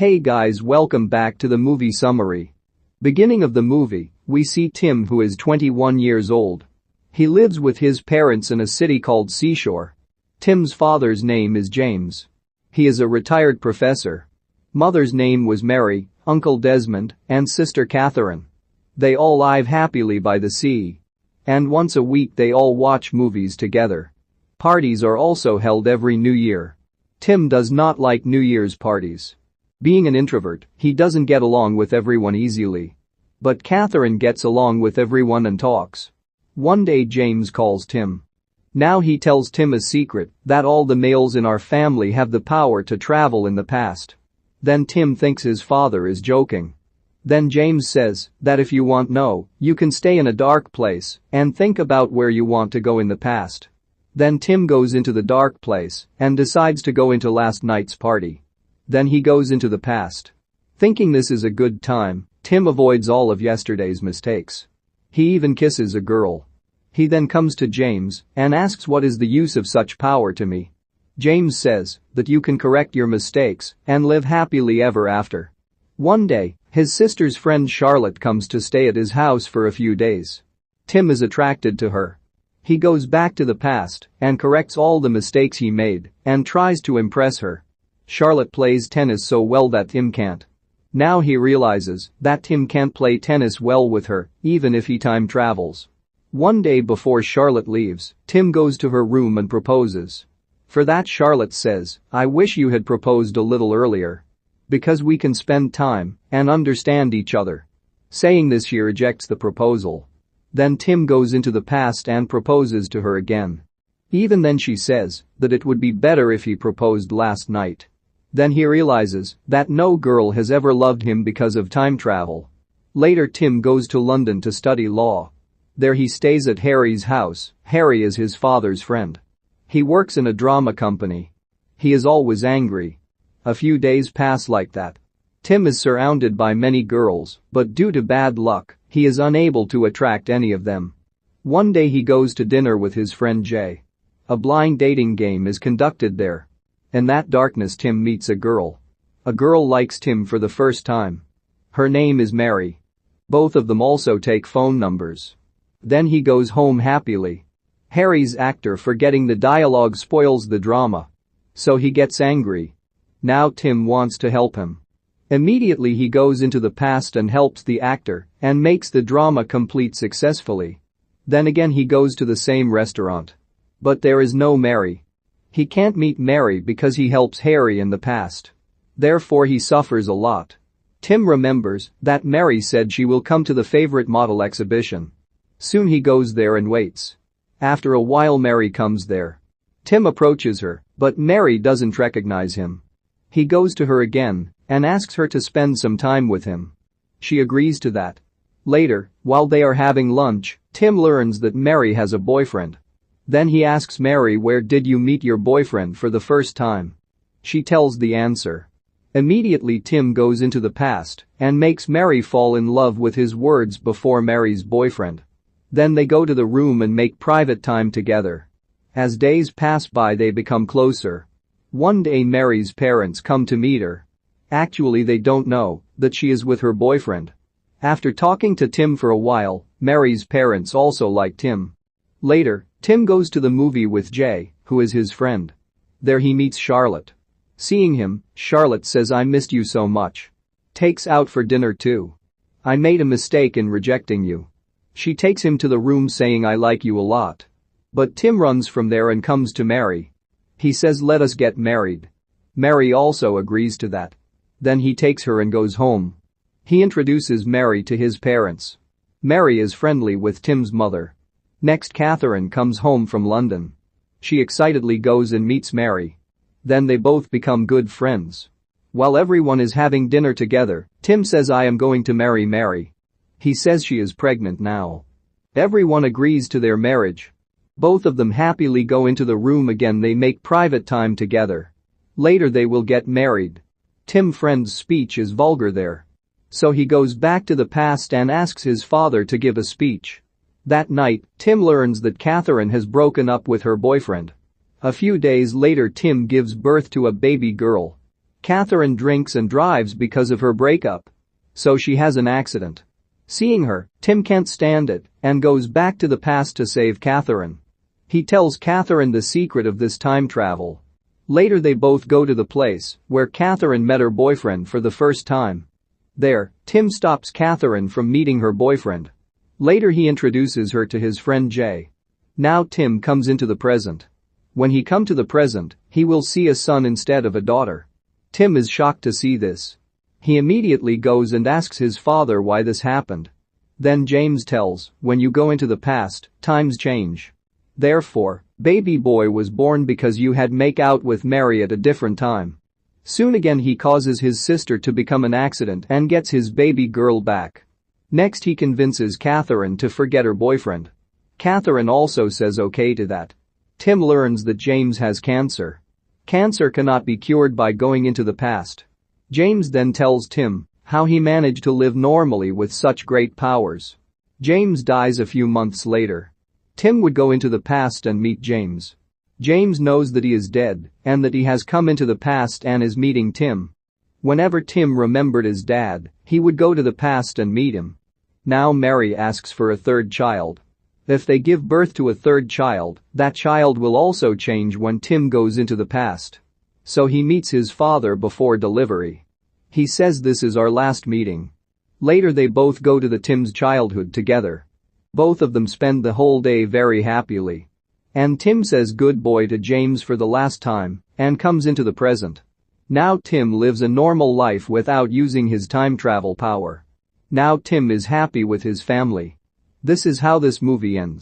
Hey guys, welcome back to the movie summary. Beginning of the movie, we see Tim, who is 21 years old. He lives with his parents in a city called Seashore. Tim's father's name is James. He is a retired professor. Mother's name was Mary, Uncle Desmond, and sister Catherine. They all live happily by the sea. And once a week they all watch movies together. Parties are also held every New Year. Tim does not like New Year's parties. Being an introvert, he doesn't get along with everyone easily. But Catherine gets along with everyone and talks. One day James calls Tim. Now he tells Tim a secret that all the males in our family have the power to travel in the past. Then Tim thinks his father is joking. Then James says that if you want know, you can stay in a dark place and think about where you want to go in the past. Then Tim goes into the dark place and decides to go into last night's party. Then he goes into the past. Thinking this is a good time, Tim avoids all of yesterday's mistakes. He even kisses a girl. He then comes to James and asks, what is the use of such power to me? James says that you can correct your mistakes and live happily ever after. One day, his sister's friend Charlotte comes to stay at his house for a few days. Tim is attracted to her. He goes back to the past and corrects all the mistakes he made and tries to impress her. Charlotte plays tennis so well that Tim can't. Now he realizes that Tim can't play tennis well with her, even if he time travels. One day before Charlotte leaves, Tim goes to her room and proposes. For that, Charlotte says, I wish you had proposed a little earlier. Because we can spend time and understand each other. Saying this, she rejects the proposal. Then Tim goes into the past and proposes to her again. Even then she says that it would be better if he proposed last night. Then he realizes that no girl has ever loved him because of time travel. Later Tim goes to London to study law. There he stays at Harry's house. Harry is his father's friend. He works in a drama company. He is always angry. A few days pass like that. Tim is surrounded by many girls, but due to bad luck, he is unable to attract any of them. One day he goes to dinner with his friend Jay. A blind dating game is conducted there. In that darkness Tim meets a girl. A girl likes Tim for the first time. Her name is Mary. Both of them also take phone numbers. Then he goes home happily. Harry's actor forgetting the dialogue spoils the drama. So he gets angry. Now Tim wants to help him. Immediately he goes into the past and helps the actor and makes the drama complete successfully. Then again he goes to the same restaurant. But there is no Mary. He can't meet Mary because he helps Harry in the past. Therefore he suffers a lot. Tim remembers that Mary said she will come to the favorite model exhibition. Soon he goes there and waits. After a while Mary comes there. Tim approaches her, but Mary doesn't recognize him. He goes to her again and asks her to spend some time with him. She agrees to that. Later, while they are having lunch, Tim learns that Mary has a boyfriend. Then he asks Mary, where did you meet your boyfriend for the first time? She tells the answer. Immediately Tim goes into the past and makes Mary fall in love with his words before Mary's boyfriend. Then they go to the room and make private time together. As days pass by they become closer. One day Mary's parents come to meet her. Actually they don't know that she is with her boyfriend. After talking to Tim for a while, Mary's parents also like Tim. Later, Tim goes to the movie with Jay, who is his friend. There he meets Charlotte. Seeing him, Charlotte says, I missed you so much. Takes out for dinner too. I made a mistake in rejecting you. She takes him to the room saying, I like you a lot. But Tim runs from there and comes to Mary. He says, let us get married. Mary also agrees to that. Then he takes her and goes home. He introduces Mary to his parents. Mary is friendly with Tim's mother. Next, Catherine comes home from London. She excitedly goes and meets Mary. Then they both become good friends. While everyone is having dinner together, Tim says, I am going to marry Mary. He says she is pregnant now. Everyone agrees to their marriage. Both of them happily go into the room again. They make private time together. Later they will get married. Tim's friend's speech is vulgar there. So he goes back to the past and asks his father to give a speech. That night, Tim learns that Catherine has broken up with her boyfriend. A few days later Tim gives birth to a baby girl. Catherine drinks and drives because of her breakup. So she has an accident. Seeing her, Tim can't stand it and goes back to the past to save Catherine. He tells Catherine the secret of this time travel. Later they both go to the place where Catherine met her boyfriend for the first time. There, Tim stops Catherine from meeting her boyfriend. Later he introduces her to his friend Jay. Now Tim comes into the present. When he come to the present, he will see a son instead of a daughter. Tim is shocked to see this. He immediately goes and asks his father why this happened. Then James tells, when you go into the past, times change. Therefore, baby boy was born because you had make out with Mary at a different time. Soon again he causes his sister to become an accident and gets his baby girl back. Next he convinces Catherine to forget her boyfriend. Catherine also says okay to that. Tim learns that James has cancer. Cancer cannot be cured by going into the past. James then tells Tim how he managed to live normally with such great powers. James dies a few months later. Tim would go into the past and meet James. James knows that he is dead and that he has come into the past and is meeting Tim. Whenever Tim remembered his dad, he would go to the past and meet him. Now Mary asks for a third child. If they give birth to a third child, that child will also change when Tim goes into the past. So he meets his father before delivery. He says this is our last meeting. Later they both go to the Tim's childhood together. Both of them spend the whole day very happily. And Tim says good boy to James for the last time and comes into the present. Now Tim lives a normal life without using his time travel power. Now Tim is happy with his family. This is how this movie ends.